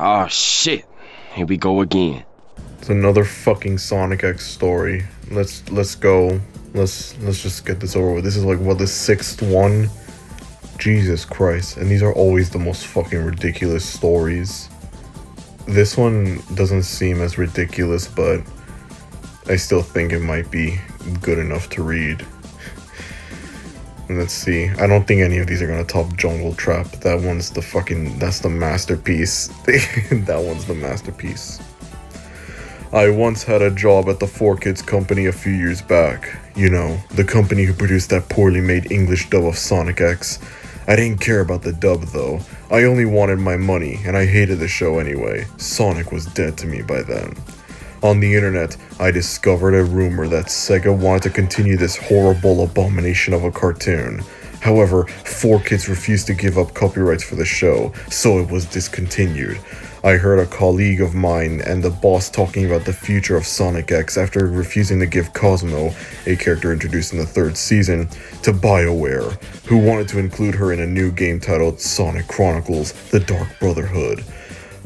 Oh shit. Here we go again. It's another fucking Sonic X story. Let's go. Let's just get this over with. This is like what, the sixth one? Jesus Christ. And these are always the most fucking ridiculous stories. This one doesn't seem as ridiculous, but I still think it might be good enough to read. Let's see. I don't think any of these are gonna top Jungle Trap. That one's the fucking, that's the masterpiece. That one's the masterpiece. I once had a job at the 4Kids company a few years back. You know, the company who produced that poorly made English dub of Sonic X. I didn't care about the dub though. I only wanted my money, and I hated the show anyway. Sonic was dead to me by then. On the internet, I discovered a rumor that Sega wanted to continue this horrible abomination of a cartoon. However, 4Kids refused to give up copyrights for the show, so it was discontinued. I heard a colleague of mine and the boss talking about the future of Sonic X after refusing to give Cosmo, a character introduced in the third season, to BioWare, who wanted to include her in a new game titled Sonic Chronicles: The Dark Brotherhood.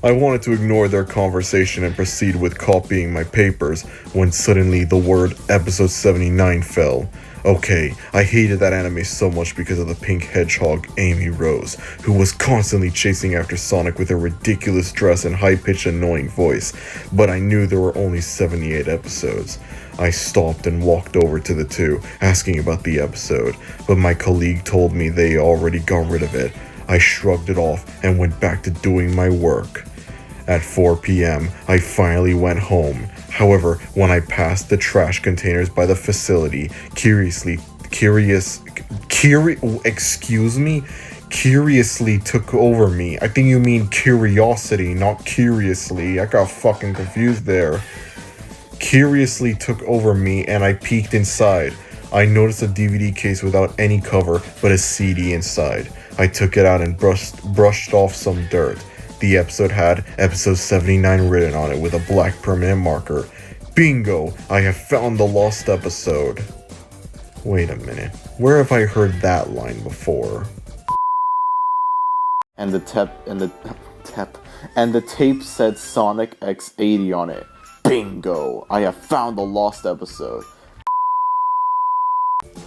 I wanted to ignore their conversation and proceed with copying my papers when suddenly the word episode 79 fell. Okay, I hated that anime so much because of the pink hedgehog, Amy Rose, who was constantly chasing after Sonic with her ridiculous dress and high-pitched annoying voice, but I knew there were only 78 episodes. I stopped and walked over to the two, asking about the episode, but my colleague told me they already got rid of it. I shrugged it off and went back to doing my work. At 4 p.m., I finally went home. However, when I passed the trash containers by the facility, curiously took over me. I think you mean curiosity, not curiously. I got fucking confused there. Curiously took over me and I peeked inside. I noticed a DVD case without any cover, but a CD inside. I took it out and brushed off some dirt. The episode had episode 79 written on it with a black permanent marker. Bingo! I have found the lost episode. Wait a minute. Where have I heard that line before? And the tape said Sonic X80 on it. Bingo! I have found the lost episode.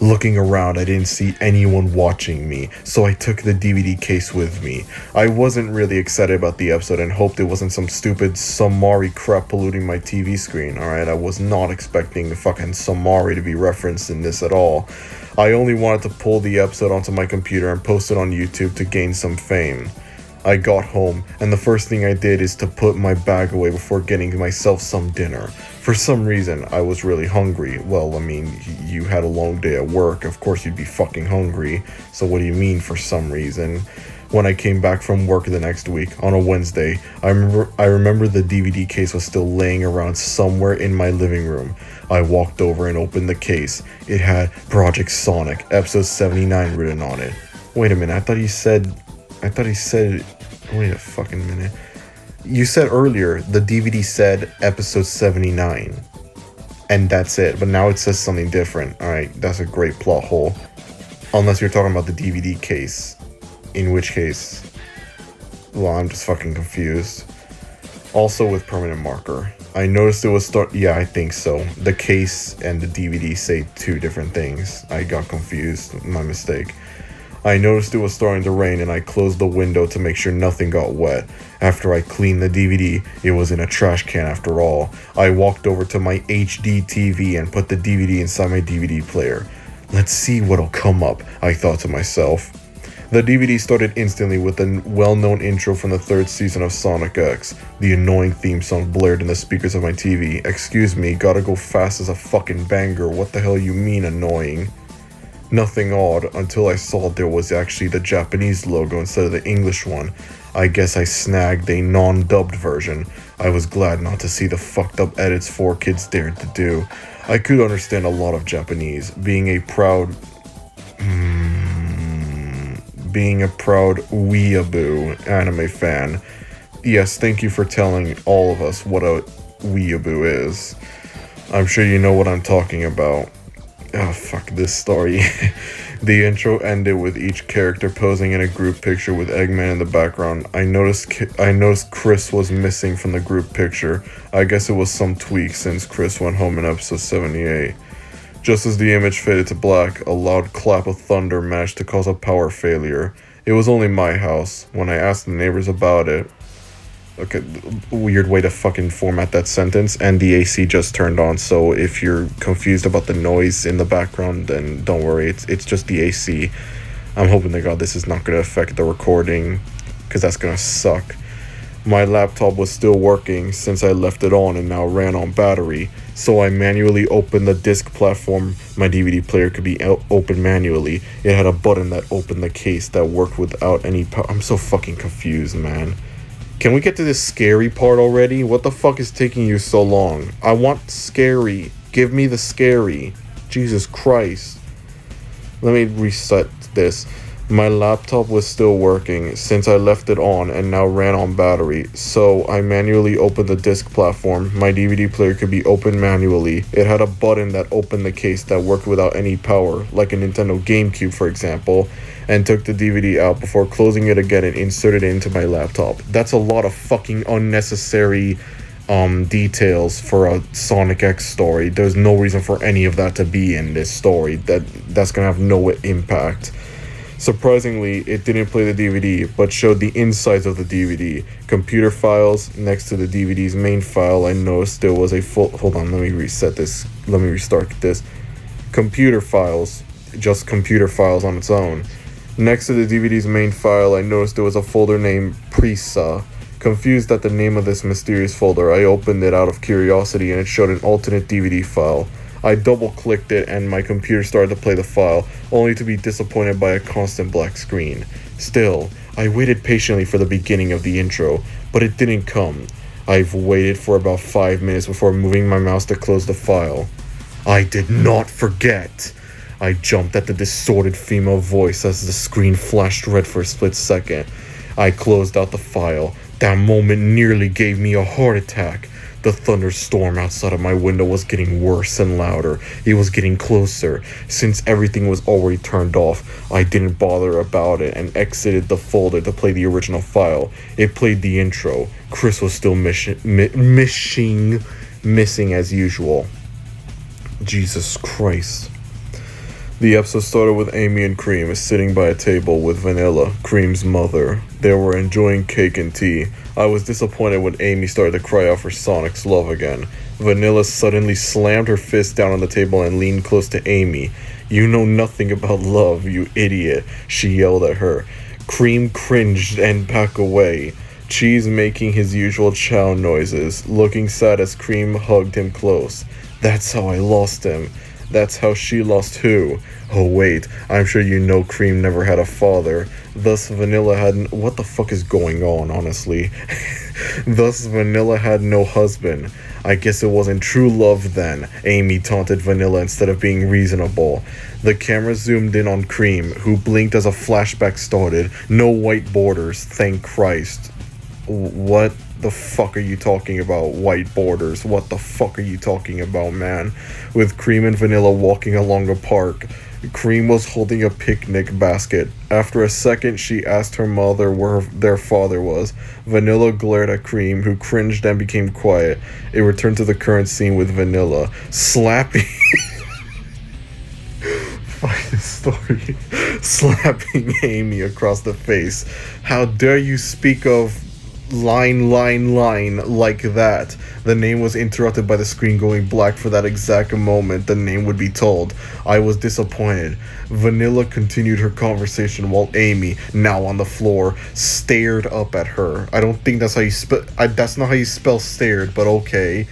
Looking around, I didn't see anyone watching me, so I took the DVD case with me. I wasn't really excited about the episode and hoped it wasn't some stupid Samari crap polluting my TV screen, alright? I was not expecting the fucking Samari to be referenced in this at all. I only wanted to pull the episode onto my computer and post it on YouTube to gain some fame. I got home, and the first thing I did is to put my bag away before getting myself some dinner. For some reason, I was really hungry. Well, I mean, you had a long day at work, of course you'd be fucking hungry. So what do you mean for some reason? When I came back from work the next week, on a Wednesday, I remember the DVD case was still laying around somewhere in my living room. I walked over and opened the case. It had Project Sonic, episode 79 written on it. Wait a minute, I thought he said, wait a fucking minute. You said earlier the DVD said episode 79. And that's it, but now it says something different. Alright, that's a great plot hole. Unless you're talking about the DVD case. In which case, well, I'm just fucking confused. Also with permanent marker. I noticed it was yeah, I think so. The case and the DVD say two different things. I got confused, my mistake. I noticed it was starting to rain and I closed the window to make sure nothing got wet. After I cleaned the DVD, it was in a trash can after all. I walked over to my HD TV and put the DVD inside my DVD player. Let's see what'll come up, I thought to myself. The DVD started instantly with a well-known intro from the third season of Sonic X. The annoying theme song blared in the speakers of my TV. Excuse me, gotta go fast as a fucking banger. What the hell you mean annoying? Nothing odd until I saw there was actually the Japanese logo instead of the English one. I guess I snagged a non-dubbed version. I was glad not to see the fucked up edits 4Kids dared to do. I could understand a lot of Japanese, being a proud weeaboo anime fan. Yes, thank you for telling all of us what a weeaboo is. I'm sure you know what I'm talking about. Oh, fuck this story. The intro ended with each character posing in a group picture with Eggman in the background. I noticed Chris was missing from the group picture. I guess it was some tweak since Chris went home in episode 78. Just as the image faded to black, a loud clap of thunder managed to cause a power failure. It was only my house. When I asked the neighbors about it, okay, weird way to fucking format that sentence, and the AC just turned on, so if you're confused about the noise in the background, then don't worry, it's just the AC. I'm hoping to God this is not going to affect the recording, because that's going to suck. My laptop was still working since I left it on and now ran on battery, so I manually opened the disc platform. My DVD player could be opened manually. It had a button that opened the case that worked without any power. I'm so fucking confused, man. Can we get to this scary part already? What the fuck is taking you so long? I want scary. Give me the scary. Jesus Christ. Let me reset this. My laptop was still working since I left it on and now ran on battery, so I manually opened the disc platform. My DVD player could be opened manually. It had a button that opened the case that worked without any power, like a Nintendo GameCube for example, and took the DVD out before closing it again and inserted it into my laptop. That's a lot of fucking unnecessary details for a Sonic X story. There's no reason for any of that to be in this story. That's gonna have no impact. Surprisingly, it didn't play the DVD, but showed the insides of the DVD. Computer files next to the DVD's main file. I noticed there was a full... Hold on, let me reset this. Let me restart this. Computer files. Just computer files on its own. Next to the DVD's main file, I noticed there was a folder named Prisa. Confused at the name of this mysterious folder, I opened it out of curiosity and it showed an alternate DVD file. I double-clicked it and my computer started to play the file, only to be disappointed by a constant black screen. Still, I waited patiently for the beginning of the intro, but it didn't come. I've waited for about 5 minutes before moving my mouse to close the file. I did not forget! I jumped at the distorted female voice as the screen flashed red for a split second. I closed out the file. That moment nearly gave me a heart attack. The thunderstorm outside of my window was getting worse and louder. It was getting closer. Since everything was already turned off, I didn't bother about it and exited the folder to play the original file. It played the intro. Chris was still missing as usual. Jesus Christ. The episode started with Amy and Cream sitting by a table with Vanilla, Cream's mother. They were enjoying cake and tea. I was disappointed when Amy started to cry out for Sonic's love again. Vanilla suddenly slammed her fist down on the table and leaned close to Amy. "You know nothing about love, you idiot," she yelled at her. Cream cringed and backed away. Cheese making his usual chow noises, looking sad as Cream hugged him close. "That's how I lost him. That's how she lost who? Oh wait, I'm sure you know Cream never had a father. Thus Vanilla had... What the fuck is going on, honestly? Thus Vanilla had no husband. I guess it wasn't true love then," Amy taunted Vanilla instead of being reasonable. The camera zoomed in on Cream, who blinked as a flashback started. No white borders, thank Christ. What the fuck are you talking about, white borders? What the fuck are you talking about, man? With Cream and Vanilla walking along the park. Cream was holding a picnic basket. After a second, she asked her mother where their father was. Vanilla glared at Cream, who cringed and became quiet. It returned to the current scene with Vanilla slapping... Fucking story. Slapping Amy across the face. "How dare you speak of... line like that." The name was interrupted by the screen going black. For that exact moment the name would be told. I was disappointed. Vanilla continued her conversation while Amy, now on the floor, stared up at her. I don't think that's how you that's not how you spell stared, but okay.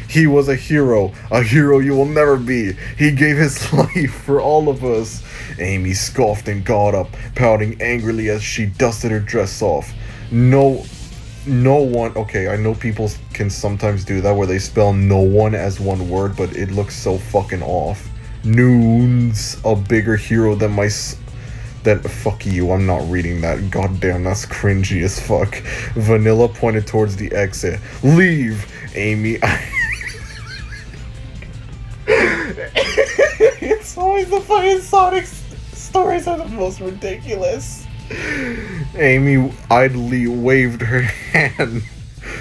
"He was a hero you will never be. He gave his life for all of us." Amy scoffed and got up, pouting angrily as she dusted her dress off. No one, okay, I know people can sometimes do that where they spell no one as one word, but it looks so fucking off. "Noon's a bigger hero than fuck you, I'm not reading that. Goddamn, that's cringy as fuck. Vanilla pointed towards the exit. "Leave, Amy." It's always the fucking Sonic stories are the most ridiculous. Amy idly waved her hand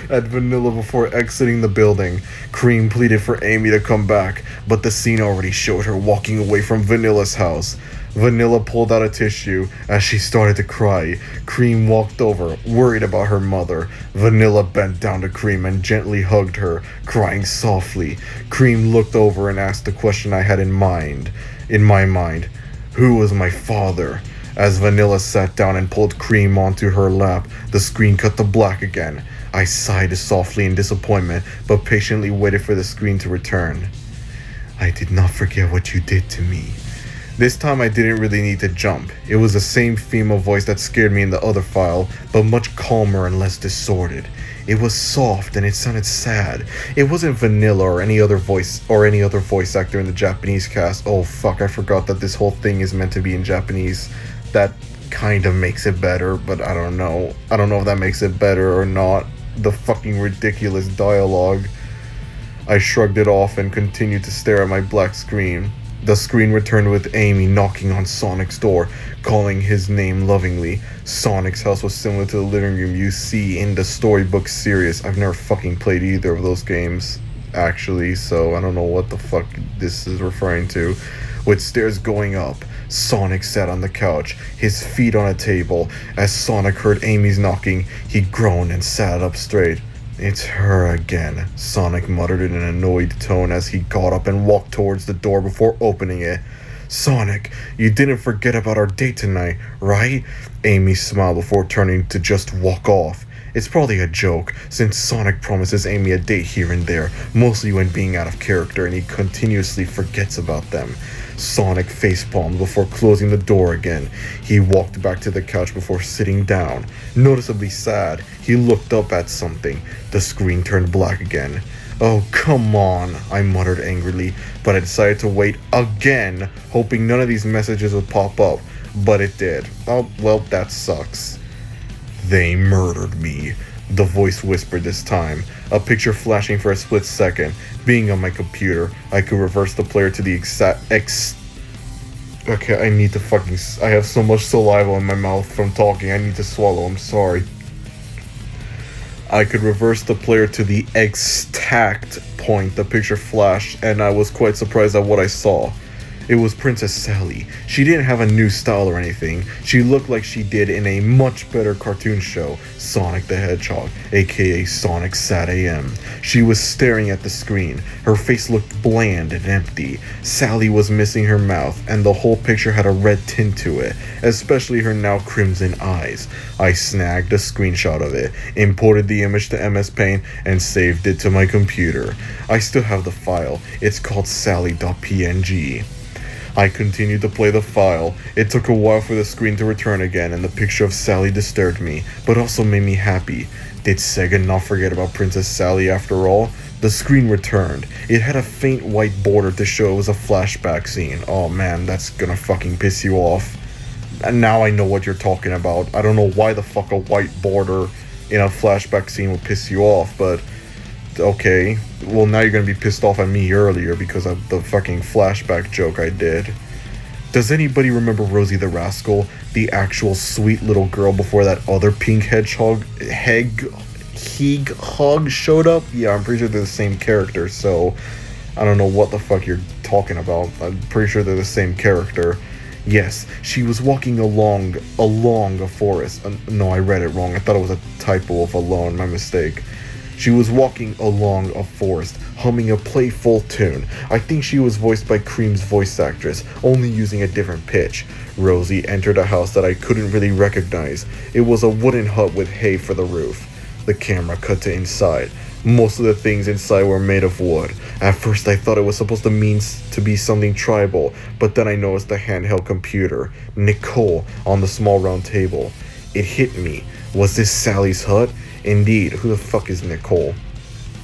at Vanilla before exiting the building. Cream pleaded for Amy to come back, but the scene already showed her walking away from Vanilla's house. Vanilla pulled out a tissue as she started to cry. Cream walked over, worried about her mother. Vanilla bent down to Cream and gently hugged her, crying softly. Cream looked over and asked the question I had in my mind. Who was my father? As Vanilla sat down and pulled Cream onto her lap, the screen cut to black again. I sighed softly in disappointment, but patiently waited for the screen to return. I did not forget what you did to me. This time I didn't really need to jump. It was the same female voice that scared me in the other file, but much calmer and less distorted. It was soft and it sounded sad. It wasn't Vanilla or any other voice actor in the Japanese cast. Oh fuck, I forgot that this whole thing is meant to be in Japanese. That kind of makes it better, but I don't know. I don't know if that makes it better or not. The fucking ridiculous dialogue. I shrugged it off and continued to stare at my black screen. The screen returned with Amy knocking on Sonic's door, calling his name lovingly. Sonic's house was similar to the living room you see in the storybook series. I've never fucking played either of those games, actually, so I don't know what the fuck this is referring to. With stairs going up, Sonic sat on the couch, his feet on a table. As Sonic heard Amy's knocking, he groaned and sat up straight. It's her again, Sonic muttered in an annoyed tone as he got up and walked towards the door before opening it. Sonic, you didn't forget about our date tonight, right? Amy smiled before turning to just walk off. It's probably a joke, since Sonic promises Amy a date here and there, mostly when being out of character, and he continuously forgets about them. Sonic facepalmed before closing the door again. He walked back to the couch before sitting down. Noticeably sad, he looked up at something. The screen turned black again. Oh, come on, I muttered angrily, but I decided to wait again, hoping none of these messages would pop up. But it did. Oh, well, that sucks. They murdered me, the voice whispered this time, a picture flashing for a split second. Being on my computer, I could reverse the player to the Okay, I have so much saliva in my mouth from talking, I need to swallow, I'm sorry. I could reverse the player to the exact point the picture flashed, and I was quite surprised at what I saw. It was Princess Sally. She didn't have a new style or anything. She looked like she did in a much better cartoon show, Sonic the Hedgehog, aka Sonic Sat AM. She was staring at the screen. Her face looked bland and empty. Sally was missing her mouth, and the whole picture had a red tint to it, especially her now crimson eyes. I snagged a screenshot of it, imported the image to MS Paint, and saved it to my computer. I still have the file. It's called sally.png. I continued to play the file. It took a while for the screen to return again, and the picture of Sally disturbed me, but also made me happy. Did Sega not forget about Princess Sally after all? The screen returned. It had a faint white border to show it was a flashback scene. Oh man, that's gonna fucking piss you off. And now I know what you're talking about. I don't know why the fuck a white border in a flashback scene would piss you off, but okay. Well, now you're gonna be pissed off at me earlier because of the fucking flashback joke I did. Does anybody remember Rosie the Rascal? The actual sweet little girl before that other pink hedgehog showed up? Yeah, I'm pretty sure they're the same character, so I don't know what the fuck you're talking about. I'm pretty sure they're the same character. Yes, she was walking along a forest. No, I read it wrong. I thought it was a typo of alone, my mistake. She was walking along a forest, humming a playful tune. I think she was voiced by Cream's voice actress, only using a different pitch. Rosie entered a house that I couldn't really recognize. It was a wooden hut with hay for the roof. The camera cut to inside. Most of the things inside were made of wood. At first I thought it was supposed to be something tribal, but then I noticed the handheld computer, Nicole, on the small round table. It hit me. Was this Sally's hut? Indeed, who the fuck is Nicole?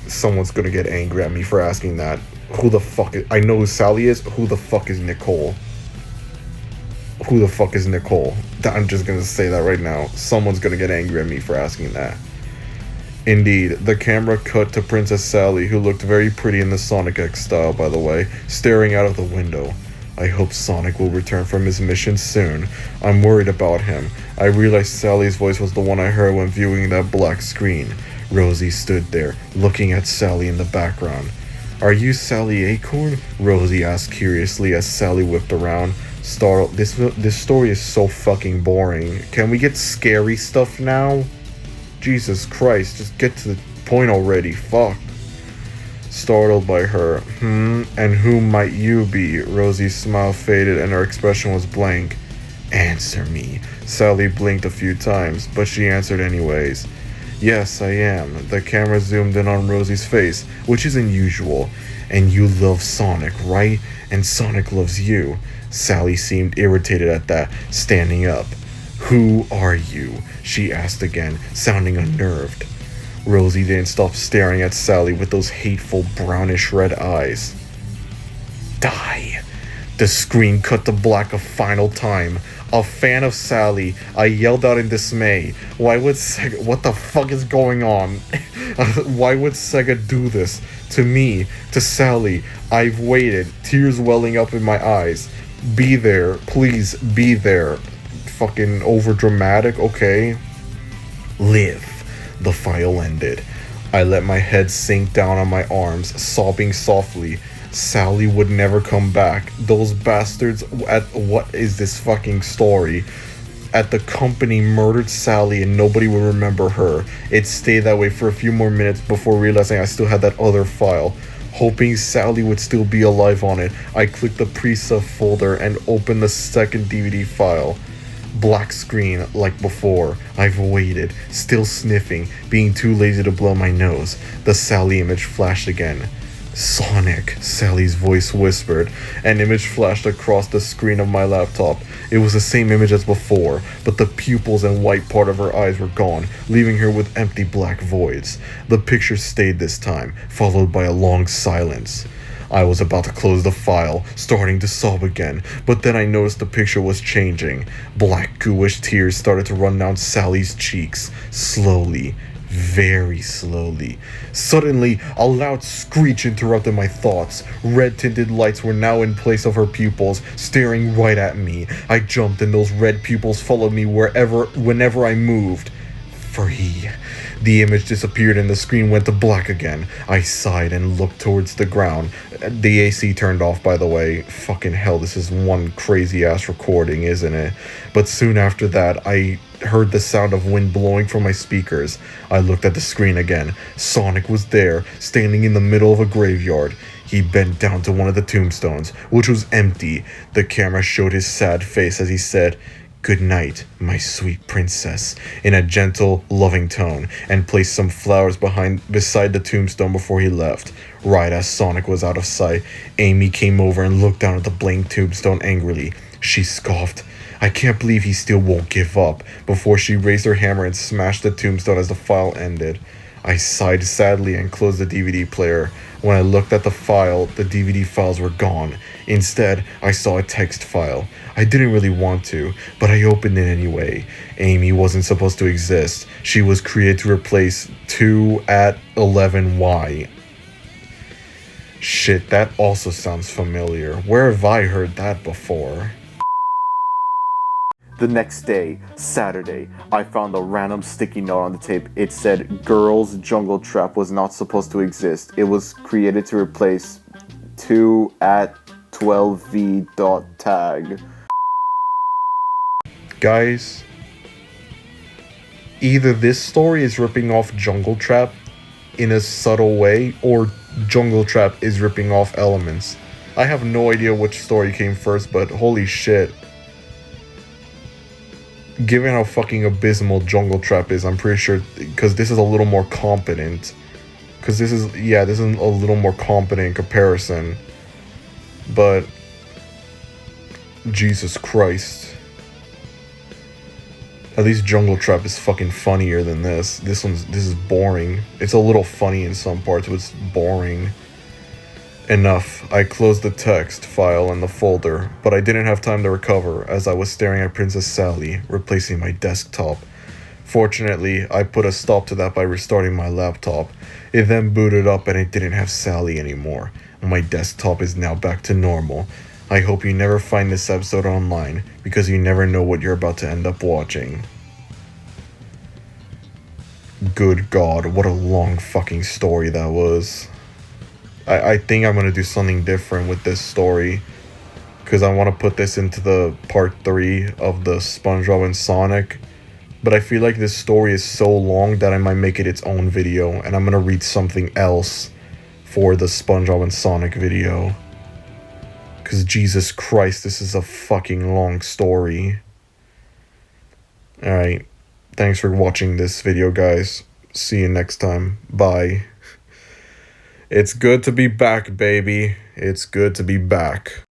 Someone's gonna get angry at me for asking that. I know who Sally is. Who the fuck is Nicole? Who the fuck is Nicole? I'm just gonna say that right now. Someone's gonna get angry at me for asking that. Indeed, the camera cut to Princess Sally, who looked very pretty in the Sonic X style, by the way, staring out of the window. I hope Sonic will return from his mission soon. I'm worried about him. I realized Sally's voice was the one I heard when viewing that black screen. Rosie stood there, looking at Sally in the background. Are you Sally Acorn? Rosie asked curiously as Sally whipped around. Startled, this story is so fucking boring. Can we get scary stuff now? Jesus Christ, just get to the point already, fuck. Startled by her, and who might you be? Rosie's smile faded and her expression was blank. Answer me. Sally blinked a few times, but she answered anyways. Yes, I am. The camera zoomed in on Rosie's face, which isn't usual. And you love Sonic, right? And Sonic loves you. Sally seemed irritated at that, standing up. Who are you? She asked again, sounding unnerved. Rosie didn't stop staring at Sally with those hateful brownish red eyes. Die! The screen cut to black a final time. A fan of Sally, I yelled out in dismay. Why would Sega... What the fuck is going on? Why would Sega do this? To me, to Sally, I've waited, tears welling up in my eyes. Be there, please be there. Fucking overdramatic, okay? Live. The file ended. I let my head sink down on my arms, sobbing softly. Sally would never come back. Those bastards at what is this fucking story? At the company murdered Sally and nobody would remember her. It stayed that way for a few more minutes before realizing I still had that other file. Hoping Sally would still be alive on it, I clicked the pre-sub folder and opened the second DVD file. Black screen like before. I've waited, still sniffing, being too lazy to blow my nose. The Sally image flashed again. Sonic, Sally's voice whispered. An image flashed across the screen of my laptop. It was the same image as before, but the pupils and white part of her eyes were gone, leaving her with empty black voids. The picture stayed this time, followed by a long silence. I was about to close the file, starting to sob again, but then I noticed the picture was changing. Black gooish tears started to run down Sally's cheeks, slowly. Very slowly. Suddenly, a loud screech interrupted my thoughts. Red-tinted lights were now in place of her pupils, staring right at me. I jumped and those red pupils followed me whenever I moved. Free. The image disappeared and the screen went to black again. I sighed and looked towards the ground. The AC turned off, by the way. Fucking hell, this is one crazy-ass recording, isn't it? But soon after that, I heard the sound of wind blowing from my speakers. I looked at the screen again. Sonic was there, standing in the middle of a graveyard. He bent down to one of the tombstones, which was empty. The camera showed his sad face as he said, "Good night, my sweet princess," in a gentle, loving tone, and placed some flowers beside the tombstone before he left. Right as Sonic was out of sight, Amy came over and looked down at the blank tombstone angrily. She scoffed, "I can't believe he still won't give up," before she raised her hammer and smashed the tombstone as the file ended. I sighed sadly and closed the DVD player. When I looked at the file, the DVD files were gone. Instead, I saw a text file. I didn't really want to, but I opened it anyway. Amy wasn't supposed to exist. She was created to replace 2@11Y. Shit, that also sounds familiar. Where have I heard that before? The next day, Saturday, I found a random sticky note on the tape. It said, "Girls Jungle Trap was not supposed to exist. It was created to replace 2@12v.tag." Guys, either this story is ripping off Jungle Trap in a subtle way, or Jungle Trap is ripping off Elements. I have no idea which story came first, but holy shit. Given how fucking abysmal Jungle Trap is, I'm pretty sure, because this is a little more competent. Because this is a little more competent in comparison. But, Jesus Christ. At least Jungle Trap is fucking funnier than this. This is boring. It's a little funny in some parts, but it's boring. Enough. I closed the text file and the folder, but I didn't have time to recover as I was staring at Princess Sally, replacing my desktop. Fortunately, I put a stop to that by restarting my laptop. It then booted up and it didn't have Sally anymore. My desktop is now back to normal. I hope you never find this episode online, because you never know what you're about to end up watching. Good God, what a long fucking story that was. I think I'm gonna do something different with this story, because I want to put this into the part 3 of the SpongeBob and Sonic. But I feel like this story is so long that I might make it its own video, and I'm gonna read something else for the SpongeBob and Sonic video. Because Jesus Christ, this is a fucking long story. Alright, thanks for watching this video, guys. See you next time. Bye. It's good to be back, baby. It's good to be back.